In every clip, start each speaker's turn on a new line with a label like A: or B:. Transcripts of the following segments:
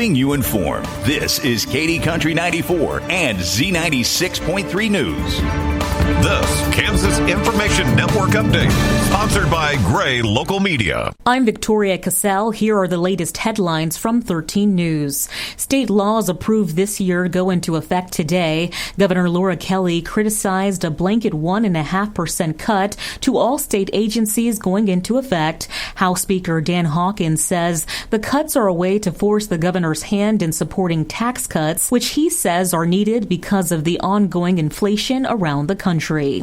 A: keeping you informed. This is KD Country 94 and Z96.3 News.
B: This Kansas Information Network update, sponsored by Gray Local Media.
C: I'm Victoria Cassell. Here are the latest headlines from 13 News. State laws approved this year go into effect today. Governor Laura Kelly criticized a blanket 1.5% cut to all state agencies going into effect. House Speaker Dan Hawkins says the cuts are a way to force the governor's hand in supporting tax cuts, which he says are needed because of the ongoing inflation around the country.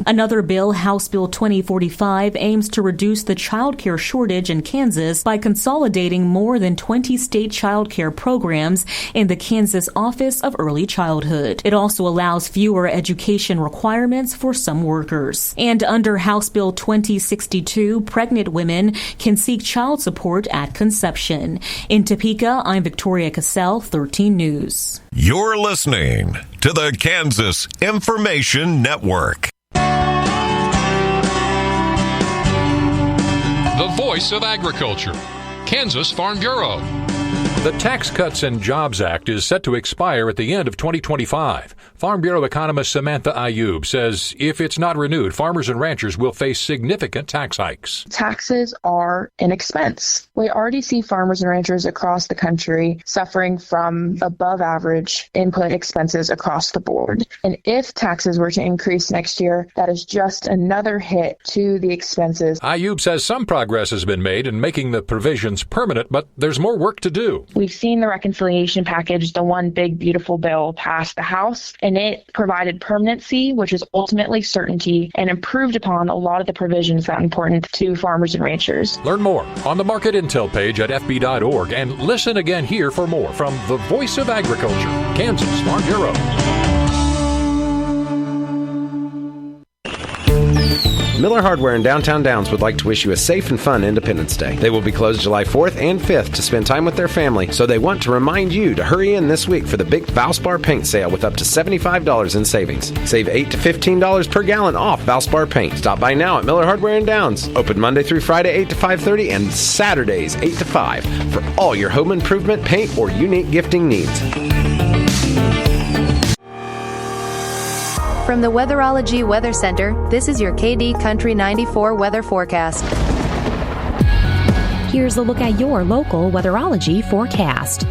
C: Another bill, House Bill 2045, aims to reduce the child care shortage in Kansas by consolidating more than 20 state child care programs in the Kansas Office of Early Childhood. It also allows fewer education requirements for some workers. And under House Bill 2062, pregnant women can seek child support at conception. In Topeka, I'm Victoria Cassell, 13 News.
B: You're listening to the Kansas Information Network.
D: The voice of agriculture, Kansas Farm Bureau. The Tax Cuts and Jobs Act is set to expire at the end of 2025. Farm Bureau economist Samantha Ayub says if it's not renewed, farmers and ranchers will face significant tax hikes.
E: Taxes are an expense. We already see farmers and ranchers across the country suffering from above average input expenses across the board. And if taxes were to increase next year, that is just another hit to the expenses.
D: Ayub says some progress has been made in making the provisions permanent, but there's more work to do.
E: We've seen the reconciliation package, the one big, beautiful bill pass the House, and it provided permanency, which is ultimately certainty, and improved upon a lot of the provisions that are important to farmers and ranchers.
D: Learn more on the Market Intel page at fb.org and listen again here for more from the Voice of Agriculture, Kansas Farm Bureau.
F: Miller Hardware in downtown Downs would like to wish you a safe and fun Independence Day. They will be closed July 4th and 5th to spend time with their family, so they want to remind you to hurry in this week for the big Valspar paint sale with up to $75 in savings. Save $8 to $15 per gallon off Valspar paint. Stop by now at Miller Hardware in Downs. Open Monday through Friday 8 to 5:30 and Saturdays 8 to 5 for all your home improvement, paint, or unique gifting needs.
G: From the Weatherology Weather Center, this is your KD Country 94 weather forecast.
H: Here's a look at your local weatherology forecast.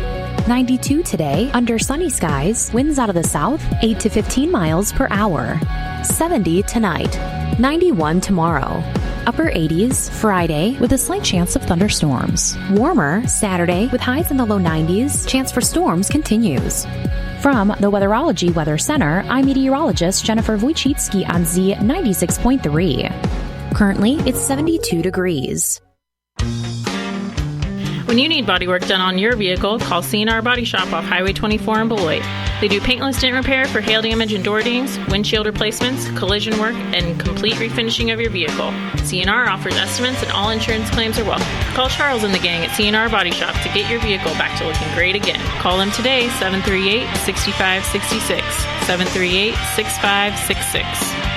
H: 92 today, under sunny skies, winds out of the south, 8 to 15 miles per hour. 70 tonight, 91 tomorrow. Upper 80s Friday with a slight chance of thunderstorms. Warmer Saturday with highs in the low 90s. Chance for storms continues. From the Weatherology Weather Center, I'm meteorologist Jennifer Wojcicki on Z96.3. Currently, it's 72 degrees.
I: When you need bodywork done on your vehicle, call C&R Body Shop off Highway 24 in Beloit. They do paintless dent repair for hail damage and door dings, windshield replacements, collision work, and complete refinishing of your vehicle. C&R offers estimates and all insurance claims are welcome. Call Charles and the gang at C&R Body Shop to get your vehicle back to looking great again. Call them today, 738-6566, 738-6566.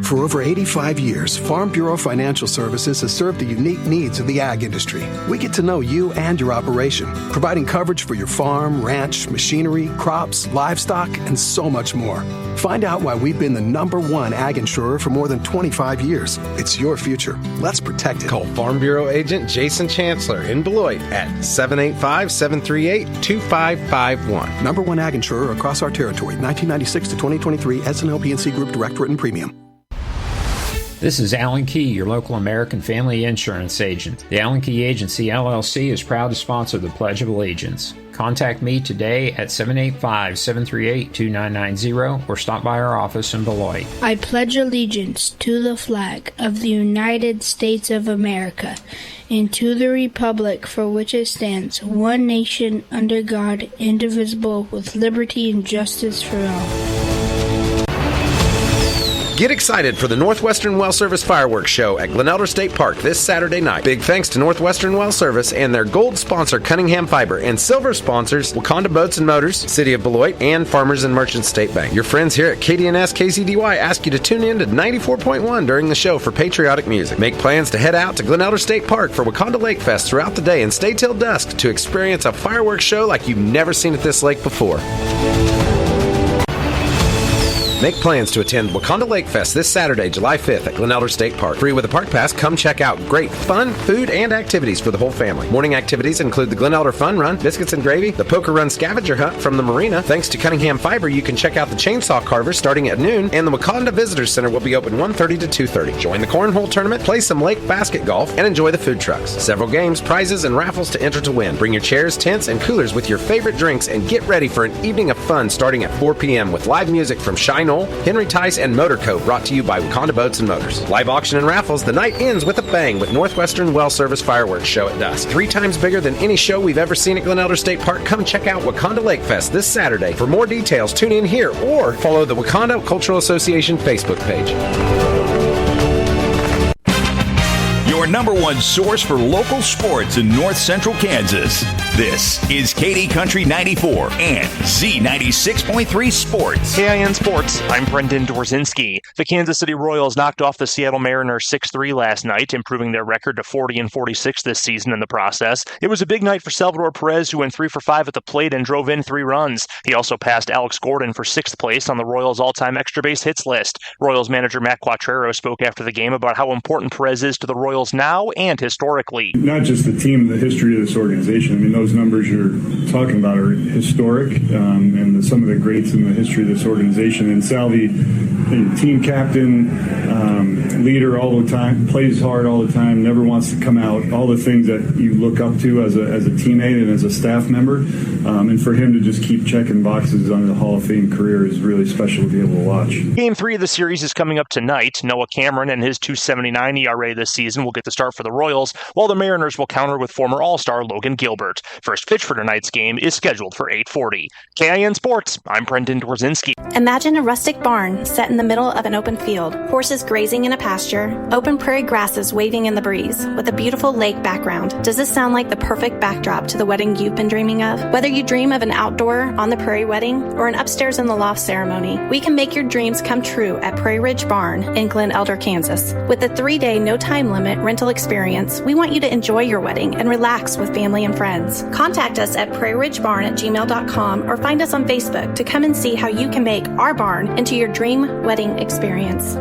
J: For over 85 years, Farm Bureau Financial Services has served the unique needs of the ag industry. We get to know you and your operation, providing coverage for your farm, ranch, machinery, crops, livestock, and so much more. Find out why we've been the #1 ag insurer for more than 25 years. It's your future. Let's protect it.
F: Call Farm Bureau agent Jason Chancellor in Beloit at 785-738-2551.
J: #1 ag insurer across our territory, 1996 to 2023, SNLP&C Group Direct Written Premium.
K: This is Alan Key, your local American Family Insurance agent. The Alan Key Agency, LLC, is proud to sponsor the Pledge of Allegiance. Contact me today at 785-738-2990 or stop by our office in Beloit.
L: I pledge allegiance to the flag of the United States of America and to the republic for which it stands, one nation under God, indivisible, with liberty and justice for all.
F: Get excited for the Northwestern Well Service Fireworks Show at Glen Elder State Park this Saturday night. Big thanks to Northwestern Well Service and their gold sponsor Cunningham Fiber and silver sponsors Wakanda Boats and Motors, City of Beloit, and Farmers and Merchants State Bank. Your friends here at KDNS KZDY ask you to tune in to 94.1 during the show for patriotic music. Make plans to head out to Glen Elder State Park for Wakanda Lake Fest throughout the day and stay till dusk to experience a fireworks show like you've never seen at this lake before. Make plans to attend Wakanda Lake Fest this Saturday, July 5th at Glen Elder State Park. Free with a park pass, come check out great fun, food, and activities for the whole family. Morning activities include the Glen Elder Fun Run, Biscuits and Gravy, the Poker Run Scavenger Hunt from the marina. Thanks to Cunningham Fiber, you can check out the Chainsaw Carver starting at noon, and the Wakanda Visitor Center will be open 1:30 to 2:30. Join the Cornhole Tournament, play some lake basket golf, and enjoy the food trucks. Several games, prizes, and raffles to enter to win. Bring your chairs, tents, and coolers with your favorite drinks and get ready for an evening of fun starting at 4 p.m. with live music from Shy Knoll, Henry Tice, and Motor Co. brought to you by Wakanda Boats and Motors. Live auction and raffles, the night ends with a bang with Northwestern Well Service Fireworks Show at dusk. 3 times bigger than any show we've ever seen at Glen Elder State Park. Come check out Wakanda Lake Fest this Saturday. For more details, tune in here or follow the Wakanda Cultural Association Facebook page.
A: Your number one source for local sports in North Central Kansas. This is KD Country 94 and Z96.3 Sports.
M: KIN Sports, I'm Brendan Dorzinski. The Kansas City Royals knocked off the Seattle Mariners 6-3 last night, improving their record to 40-46 this season in the process. It was a big night for Salvador Perez, who went 3 for 5 at the plate and drove in 3 runs. He also passed Alex Gordon for 6th place on the Royals' all-time extra base hits list. Royals manager Matt Quattrero spoke after the game about how important Perez is to the Royals now and historically.
N: Not just the team, the history of this organization. I mean, those numbers you're talking about are historic, and some of the greats in the history of this organization. And Salvi, team captain, leader all the time, plays hard all the time, never wants to come out, all the things that you look up to as a teammate and as a staff member. And for him to just keep checking boxes on the Hall of Fame career is really special to be able to watch.
M: Game 3 of the series is coming up tonight. Noah Cameron and his .279 ERA this season will get the start for the Royals, while the Mariners will counter with former All-Star Logan Gilbert. First pitch for tonight's game is scheduled for 8:40. KIN Sports, I'm Brendan Dorzinski.
O: Imagine a rustic barn set in the middle of an open field, horses grazing in a pasture, open prairie grasses waving in the breeze, with a beautiful lake background. Does this sound like the perfect backdrop to the wedding you've been dreaming of? Whether you dream of an outdoor, on the prairie wedding, or an upstairs in the loft ceremony, we can make your dreams come true at Prairie Ridge Barn in Glen Elder, Kansas. With a 3-day no-time limit rental experience, we want you to enjoy your wedding and relax with family and friends. Contact us at prairieridgebarn@gmail.com or find us on Facebook to come and see how you can make our barn into your dream wedding experience.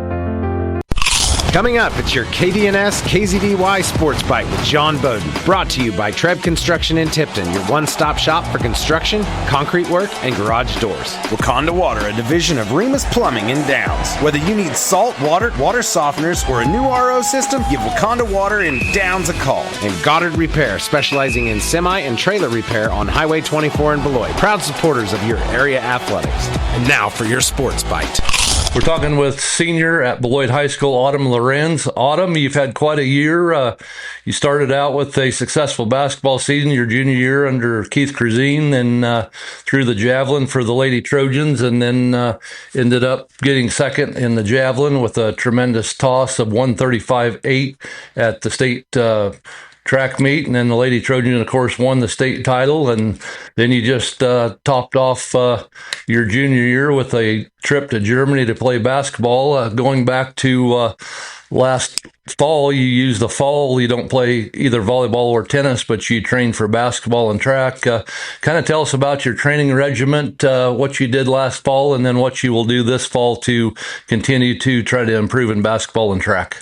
F: Coming up, it's your KDNS KZDY Sports Bite with John Bowden. Brought to you by Treb Construction in Tipton, your one-stop shop for construction, concrete work, and garage doors. Wakanda Water, a division of Remus Plumbing in Downs. Whether you need salt, water softeners, or a new RO system, give Wakanda Water in Downs a call. And Goddard Repair, specializing in semi and trailer repair on Highway 24 in Beloit. Proud supporters of your area athletics. And now for your Sports Bite.
P: We're talking with senior at Beloit High School, Autumn Lorenz. Autumn, you've had quite a year. You started out with a successful basketball season your junior year under Keith Cruzine, then threw the javelin for the Lady Trojans, and then ended up getting second in the javelin with a tremendous toss of 135-8 at the state track meet, and then the Lady Trojans, of course, won the state title, and then you just topped off your junior year with a trip to Germany to play basketball. Going back to last fall, you use the fall, you don't play either volleyball or tennis, but you train for basketball and track. Kind of tell us about your training regiment, what you did last fall, and then what you will do this fall to continue to try to improve in basketball and track.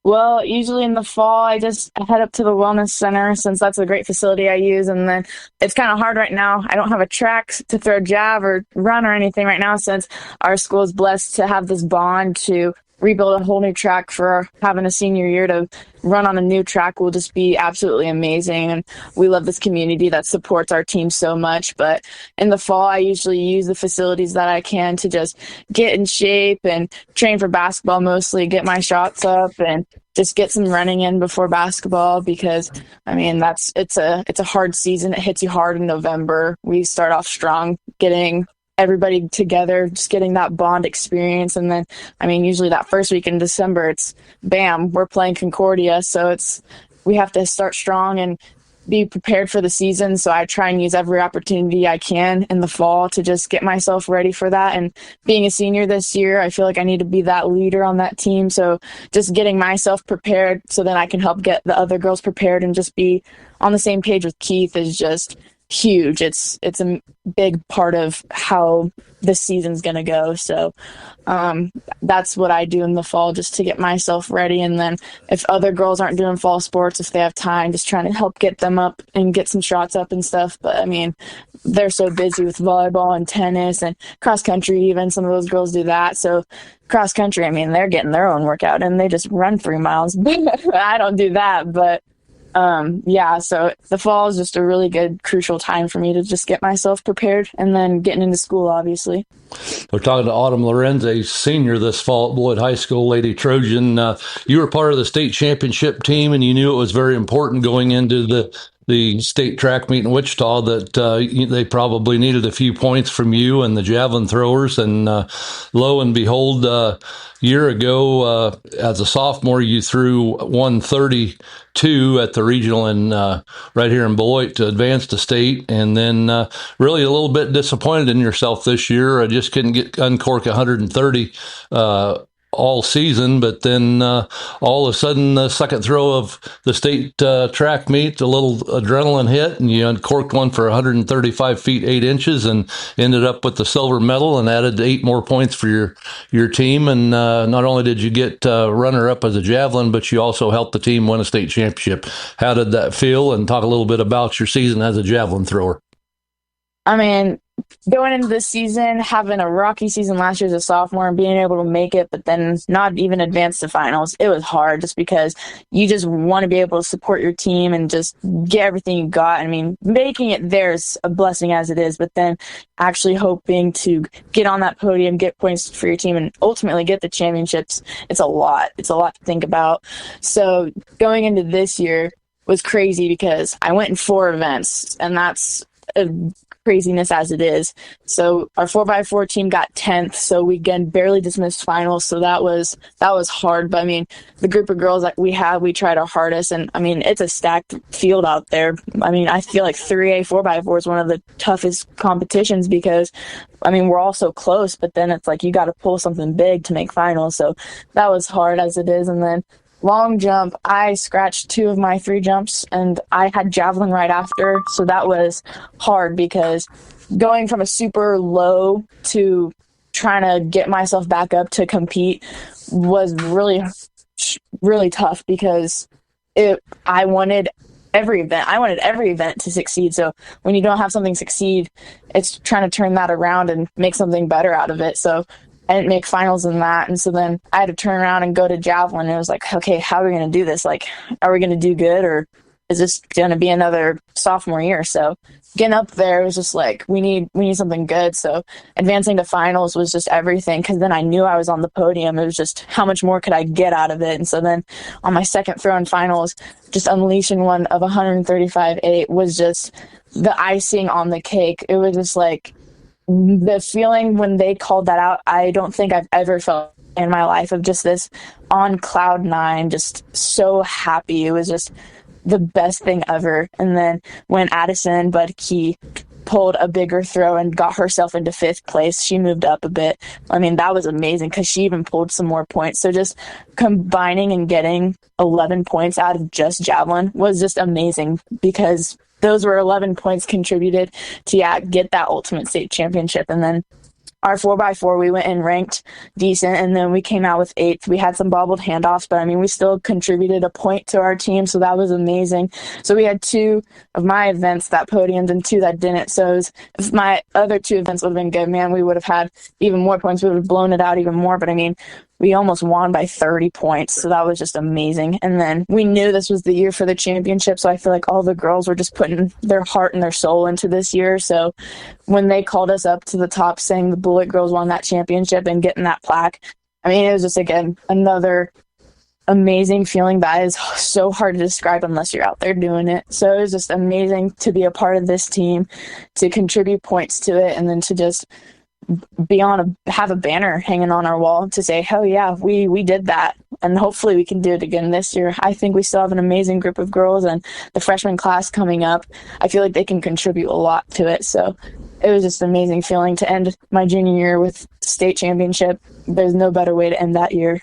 E: Well, usually in the fall, I just head up to the wellness center since that's a great facility I use. And then it's kind of hard right now. I don't have a track to throw jab or run or anything right now since our school is blessed to have this bond to rebuild a whole new track for having a senior year. To run on a new track will just be absolutely amazing. And we love this community that supports our team so much. But in the fall, I usually use the facilities that I can to just get in shape and train for basketball, mostly get my shots up and just get some running in before basketball, because I mean, it's a hard season. It hits you hard in November. We start off strong, getting everybody together, just getting that bond experience. And then, I mean, usually that first week in December, it's bam, we're playing Concordia. So we have to start strong and be prepared for the season. So I try and use every opportunity I can in the fall to just get myself ready for that. And being a senior this year, I feel like I need to be that leader on that team. So just getting myself prepared so then I can help get the other girls prepared and just be on the same page with Keith is just huge. It's a big part of how this season's going to go. So that's what I do in the fall, just to get myself ready. And then if other girls aren't doing fall sports, if they have time, just trying to help get them up and get some shots up and stuff. But I mean, they're so busy with volleyball and tennis and cross country. Even some of those girls do that. So cross country, I mean, they're getting their own workout and they just run 3 miles. I don't do that, but so the fall is just a really good, crucial time for me to just get myself prepared and then getting into school, obviously.
P: We're talking to Autumn Lorenz, a senior this fall at Beloit High School, Lady Trojan. You were part of the state championship team, and you knew it was very important going into the state track meet in Wichita that they probably needed a few points from you and the javelin throwers. And lo and behold, year ago, as a sophomore, you threw 132 at the regional and right here in Beloit to advance to state. And then really a little bit disappointed in yourself this year. I just couldn't uncork 130 all season, but then all of a sudden, the second throw of the state track meet, a little adrenaline hit, and you uncorked one for 135 feet 8 inches, and ended up with the silver medal, and added 8 more points for your team. And not only did you get runner up as a javelin, but you also helped the team win a state championship. How did that feel? And talk a little bit about your season as a javelin thrower.
E: I mean, going into this season, having a rocky season last year as a sophomore and being able to make it, but then not even advance to finals, it was hard just because you just want to be able to support your team and just get everything you got. I mean, making it there is a blessing as it is, but then actually hoping to get on that podium, get points for your team, and ultimately get the championships, it's a lot. It's a lot to think about. So going into this year was crazy because I went in 4 events, and that's a craziness as it is. So our 4x4 team got 10th, so we again barely dismissed finals, so that was hard. But I mean, the group of girls that we tried our hardest, and I mean, it's a stacked field out there. I mean, I feel like 3A 4x4 is one of the toughest competitions because I mean, we're all so close, but then it's like you got to pull something big to make finals. So that was hard as it is. And then long jump, I scratched 2 of my 3 jumps, and I had javelin right after, so that was hard because going from a super low to trying to get myself back up to compete was really, really tough because I wanted every event to succeed. So when you don't have something succeed, it's trying to turn that around and make something better out of it. So I didn't make finals in that. And so then I had to turn around and go to javelin. And it was like, okay, how are we going to do this? Like, are we going to do good, or is this going to be another sophomore year? So getting up there, it was just like, we need something good. So advancing to finals was just everything. Cause then I knew I was on the podium. It was just how much more could I get out of it? And so then on my second throw in finals, just unleashing one of 135.8 was just the icing on the cake. It was just like, the feeling when they called that out, I don't think I've ever felt in my life, of just this on cloud 9, just so happy. It was just the best thing ever. And then when Addison Budke pulled a bigger throw and got herself into 5th place, she moved up a bit. I mean, that was amazing because she even pulled some more points. So just combining and getting 11 points out of just javelin was just amazing, because those were 11 points contributed to get that ultimate state championship. And then our 4x4, we went and ranked decent, and then we came out with 8th. We had some bobbled handoffs, but I mean, we still contributed a point to our team, so that was amazing. So we had 2 of my events that podiumed and 2 that didn't. So if my other 2 events would have been good, man, we would have had even more points. We would have blown it out even more. But I mean, we almost won by 30 points, so that was just amazing. And then we knew this was the year for the championship, so I feel like all the girls were just putting their heart and their soul into this year. So when they called us up to the top saying the Beloit girls won that championship and getting that plaque, I mean, it was just, again, another amazing feeling that is so hard to describe unless you're out there doing it. So it was just amazing to be a part of this team, to contribute points to it, and then to just have a banner hanging on our wall to say, oh yeah, we did that. And hopefully we can do it again this year. I think we still have an amazing group of girls, and the freshman class coming up, I feel like they can contribute a lot to it. So it was just an amazing feeling to end my junior year with state championship. There's no better way to end that year.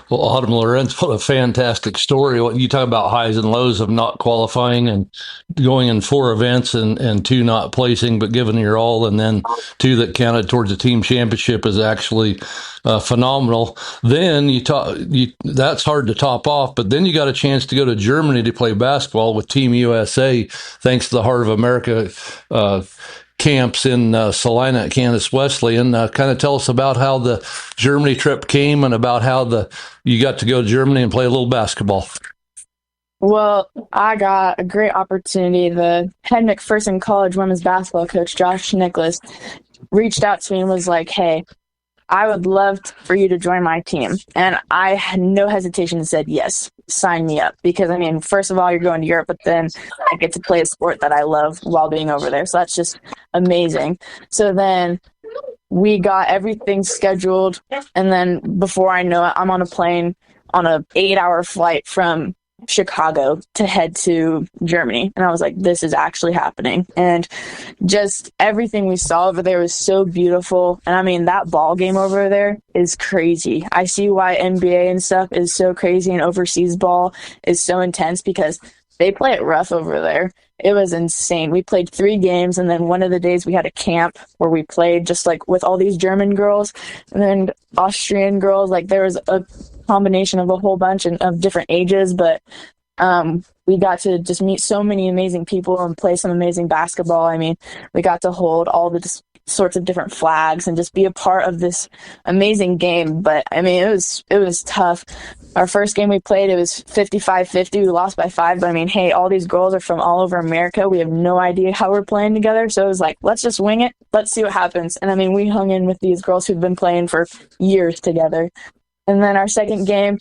P: Well, Autumn Lorenz, what a fantastic story. What you talk about highs and lows of not qualifying and going in 4 events and 2 not placing, but giving your all, and then 2 that counted towards the team championship is actually phenomenal. Then that's hard to top off, but then you got a chance to go to Germany to play basketball with Team USA, thanks to the Heart of America camps in Salina at Kansas Wesleyan. Kind of tell us about how the Germany trip came and about how you got to go to Germany and play a little basketball.
E: Well, I got a great opportunity. The head McPherson College women's basketball coach, Josh Nicholas, reached out to me and was like, hey, I would love for you to join my team. And I had no hesitation and said, yes, sign me up. Because, I mean, first of all, you're going to Europe, but then I get to play a sport that I love while being over there. So that's just amazing. So then we got everything scheduled. And then before I know it, I'm on a plane on an 8-hour flight from Chicago to head to Germany. And I was like, this is actually happening. And just everything we saw over there was so beautiful. And I mean, that ball game over there is crazy. I see why NBA and stuff is so crazy and overseas ball is so intense, because they play it rough over there. It was insane. We played 3 games, and then one of the days we had a camp where we played just like with all these German girls and then Austrian girls. Like, there was a combination of a whole bunch of different ages, but we got to just meet so many amazing people and play some amazing basketball. I mean, we got to hold all the sorts of different flags and just be a part of this amazing game. But I mean, it was tough. Our first game we played, it was 55-50. We lost by 5. But I mean, hey, all these girls are from all over America. We have no idea how we're playing together. So it was like, let's just wing it. Let's see what happens. And I mean, we hung in with these girls who've been playing for years together. And then our second game,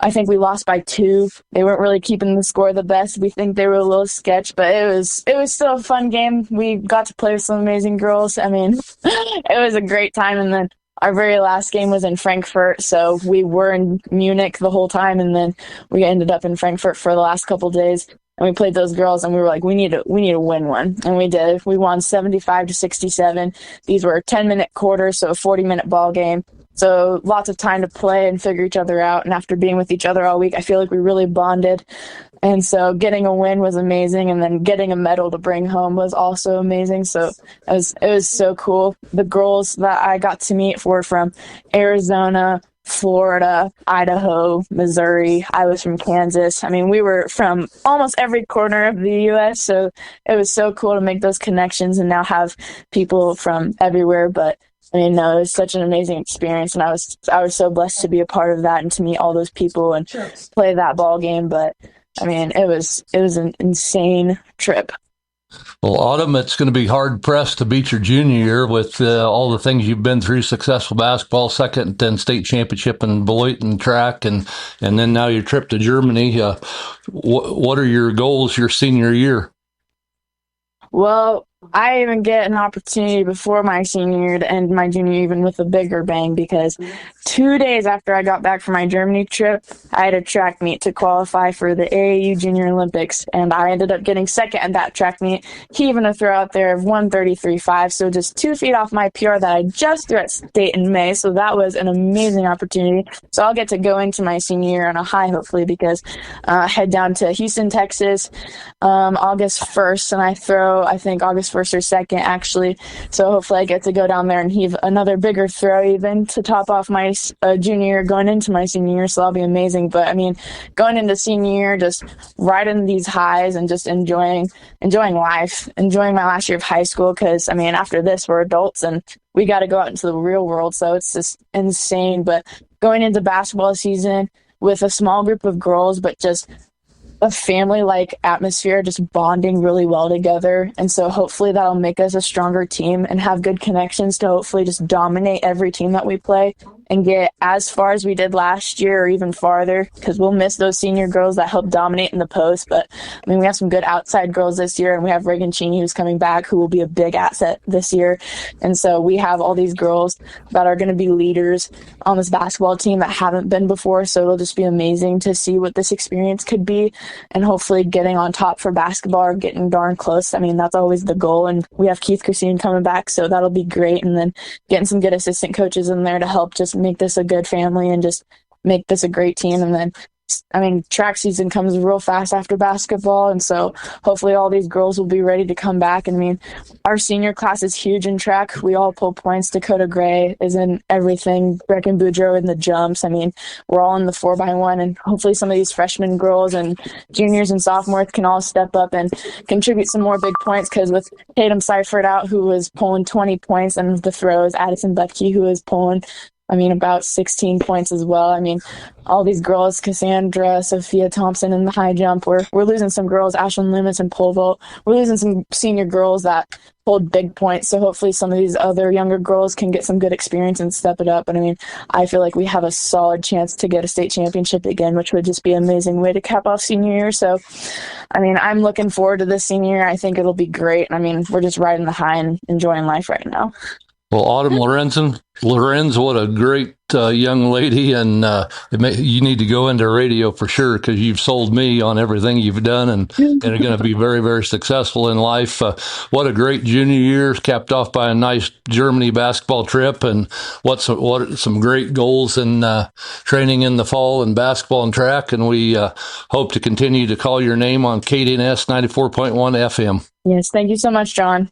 E: I think we lost by 2. They weren't really keeping the score the best. We think they were a little sketch, but it was still a fun game. We got to play with some amazing girls. I mean, it was a great time. And then our very last game was in Frankfurt, so we were in Munich the whole time, and then we ended up in Frankfurt for the last couple of days. And we played those girls, and we were like, we need to win one. And we did. We won 75-67. These were 10-minute quarters, so a 40-minute ball game. So lots of time to play and figure each other out. And after being with each other all week, I feel like we really bonded. And so getting a win was amazing. And then getting a medal to bring home was also amazing. So it was so cool. The girls that I got to meet were from Arizona, Florida, Idaho, Missouri. I was from Kansas. I mean, we were from almost every corner of the U.S., so it was so cool to make those connections and now have people from everywhere. But I mean, no, it was such an amazing experience, and I was so blessed to be a part of that and to meet all those people and play that ball game. But I mean, it was an insane trip.
P: Well, Autumn, it's going to be hard-pressed to beat your junior year with all the things you've been through: successful basketball, second and state championship in Beloit and track, and then now your trip to Germany. What are your goals your senior year?
E: Well, I even get an opportunity before my senior year to end my junior year even with a bigger bang, because 2 days after I got back from my Germany trip, I had a track meet to qualify for the AAU Junior Olympics, and I ended up getting second at that track meet, heaving a throw out there of 1:33.5, so just 2 feet off my PR that I just threw at state in May, so that was an amazing opportunity. So I'll get to go into my senior year on a high, hopefully, because I head down to Houston, Texas, August 1st, and I throw, I think, August 1st or 2nd, actually. So hopefully I get to go down there and heave another bigger throw even to top off my junior year going into my senior year. So that'll be amazing. But I mean, going into senior year, just riding these highs and just enjoying life, enjoying my last year of high school. Because I mean, after this, we're adults and we got to go out into the real world. So it's just insane. But going into basketball season with a small group of girls, but just a family-like atmosphere, just bonding really well together. And so hopefully that'll make us a stronger team and have good connections to hopefully just dominate every team that we play. and get as far as we did last year or even farther, because we'll miss those senior girls that helped dominate in the post. But I mean, we have some good outside girls this year, and we have Reagan Cheney who's coming back, who will be a big asset this year. And so we have all these girls that are going to be leaders on this basketball team that haven't been before. So it'll just be amazing to see what this experience could be, and hopefully getting on top for basketball or getting darn close. I mean, that's always the goal. And we have Keith Christine coming back, so that'll be great. And then getting some good assistant coaches in there to help just make this a good family and just make this a great team. And then, I mean, track season comes real fast after basketball, and so hopefully all these girls will be ready to come back. And I mean, our senior class is huge in track. We all pull points. Dakota Gray is in everything. Brecken Boudreaux in the jumps. I mean, we're all in the 4x1, and hopefully some of these freshman girls and juniors and sophomores can all step up and contribute some more big points, because with Tatum Seifert out, who was pulling 20 points, and the throws, Addison Butke, who is pulling about 16 points as well. I mean, all these girls, Cassandra, Sophia Thompson in the high jump, we're losing some girls, Ashlyn Loomis and pole vault. We're losing some senior girls that hold big points. So hopefully some of these other younger girls can get some good experience and step it up. But I mean, I feel like we have a solid chance to get a state championship again, which would just be an amazing way to cap off senior year. So, I mean, I'm looking forward to this senior year. I think it'll be great. I mean, we're just riding the high and enjoying life right now.
P: Well, Autumn Lorenz, what a great young lady, and you need to go into radio for sure, because you've sold me on everything you've done, and are going to be very, very successful in life. What a great junior year, capped off by a nice Germany basketball trip, and what some great goals in training in the fall in basketball and track, and we hope to continue to call your name on KDNS 94.1 FM.
E: Yes, thank you so much, John.